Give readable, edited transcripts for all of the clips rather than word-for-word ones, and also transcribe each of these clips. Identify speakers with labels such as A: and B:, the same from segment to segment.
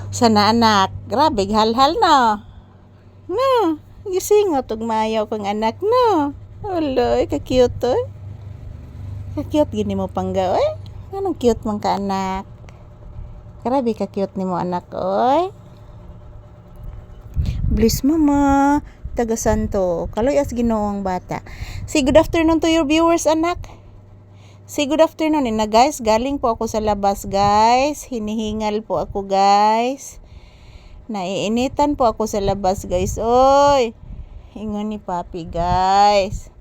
A: Sana anak, grabe halhal no. No, gisingot og maayaw kang anak no. Uloy, ka-cute oy. Ka-cute gini mo pangga oy. Anong cute man ka anak? Grabe ka-cute nimo anak oy. Bliss mama, taga Santo. Kaloy as Ginoong bata. Say good afternoon to your viewers anak. Say good afternoon na guys, galing po ako sa labas guys, hinihingal po ako guys, naiinitan po ako sa labas guys, oy, ingon ni papi guys.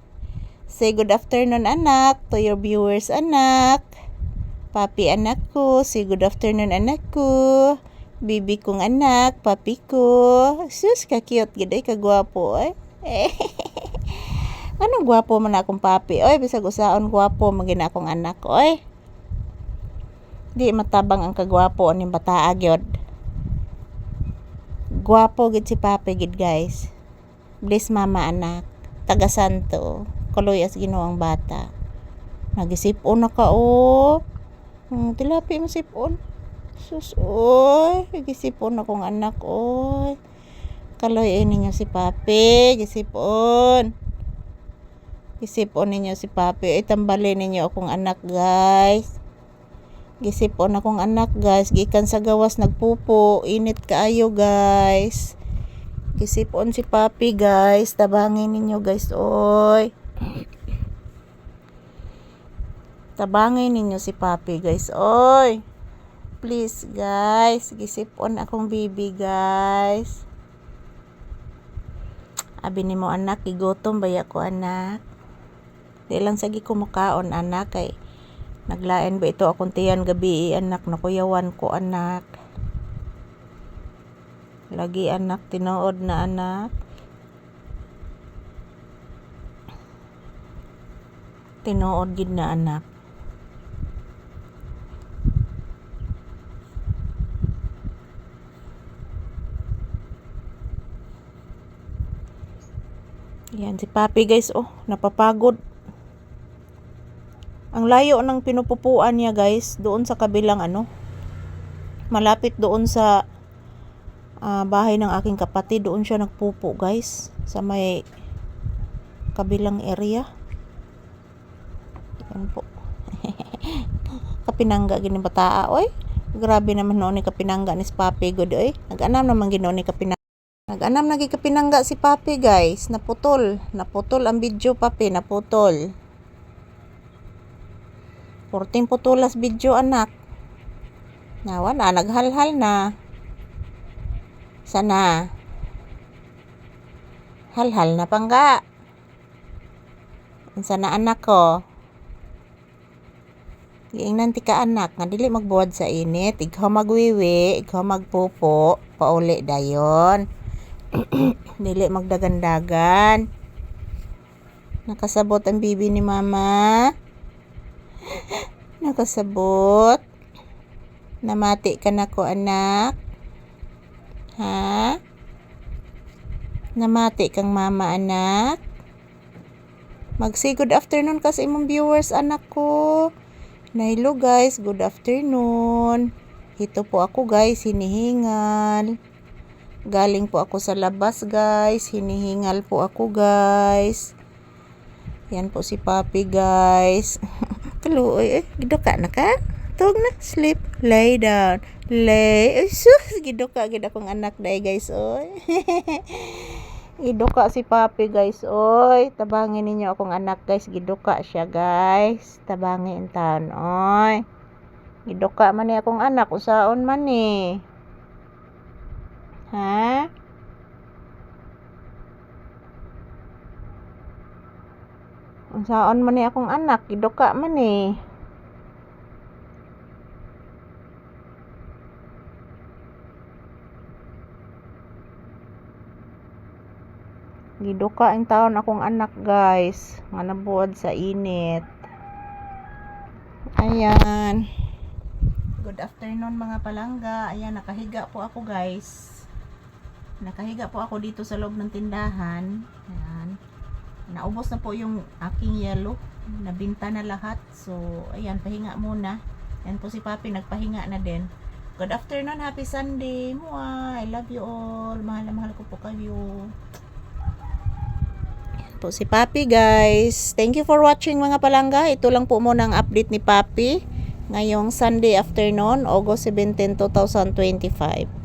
A: Say good afternoon anak, to your viewers anak, papi anak ko, say good afternoon anak ko, bibi kong anak, papi ko, sus ka-cute giday, kagwapo eh. Anong gwapo man akong papi, oy, bisag usaon gwapo magina akong anak, oy. Di matabang ang kagwapo ning bataa gyud. Gwapo gid si papi gid guys. Bless mama anak, taga Santo, kaloy as Ginoong bata. Nagisipon na ka o. Tilapi mo sipon. Sus oy, gisipon akong anak oy. Kaloy ninyo si papi, gisipon. Gisipon ninyo si papi. Tambalin ninyo akong anak guys. Gisipon akong anak guys. Gikan sa gawas nagpupo. Init kaayo guys. Gisipon si papi guys. Tabangin ninyo guys. Oy. Tabangin ninyo si papi guys. Oy. Please guys. Gisipon akong bibi guys. Abi ni mo anak. Gigotom baya ko anak. Di lang sagi kumukaon anak kay naglain ba ito akong tiyan gabi anak, nakuyawan ko anak. Lagi anak tinuod na anak. Tinuod gid na anak. Yan si papi guys, oh, napapagod. Ang layo ng pinupupuan niya guys, doon sa kabilang malapit doon sa bahay ng aking kapatid, doon siya nagpupo guys, sa may kabilang area. Yan po. Kapinangga gini bataa oy. Grabe naman noon ni kapinangga ni si papi good oy. Nag-anam naman ginoon ni kapinangga. Nag-anam nagi kapinangga si papi guys, naputol ang video papi, naputol. Porting putulas video anak. Nawa na, naghalhal na. Sana. Halhal na pangga. Sana anak ko. Giingnan ti ka anak, nga dili magbuwad sa init. Ikaw magwiwi, ikaw magpupo. Pauli dayon. Dili magdagandagan. Nakasabot ang bibi ni mama. Nakasabot. Namati ka na ko anak. Ha? Namati kang mama anak. Mag-say good afternoon ka sa imong viewers anak ko. Hello guys, good afternoon. Ito po ako guys, hinihingal. Galing po ako sa labas guys, hinihingal po ako guys. Yan po si papi guys. Kaluoy, gidoka na ka? Tug na, sleep, lay down, lay. Ay sus, gidoka gid akong anak day guys, oy. Gidoka si papi guys, oy. Tabangin ninyo akong anak guys, gidoka siya guys. Tabangin taon, oy. Gidoka man ni akong anak, usaon man ni. Ha? Usaon man ni akong anak, gidoka man ni. Giduka ang taon akong anak guys, nga nabuwad sa init. Ayan. Good afternoon mga palangga. Ayan, nakahiga po ako guys. Nakahiga po ako dito sa loob ng tindahan. Ayan. Naubos na po yung aking yellow. Nabinta na lahat. So, ayan, pahinga muna. Yan po si Papi, nagpahinga na din. Good afternoon, happy Sunday. Mwah, I love you all. Mahal na mahal ko po kayo. Yan po si Papi, guys. Thank you for watching, mga palangga. Ito lang po muna ang update ni Papi ngayong Sunday afternoon, August 17, 2025.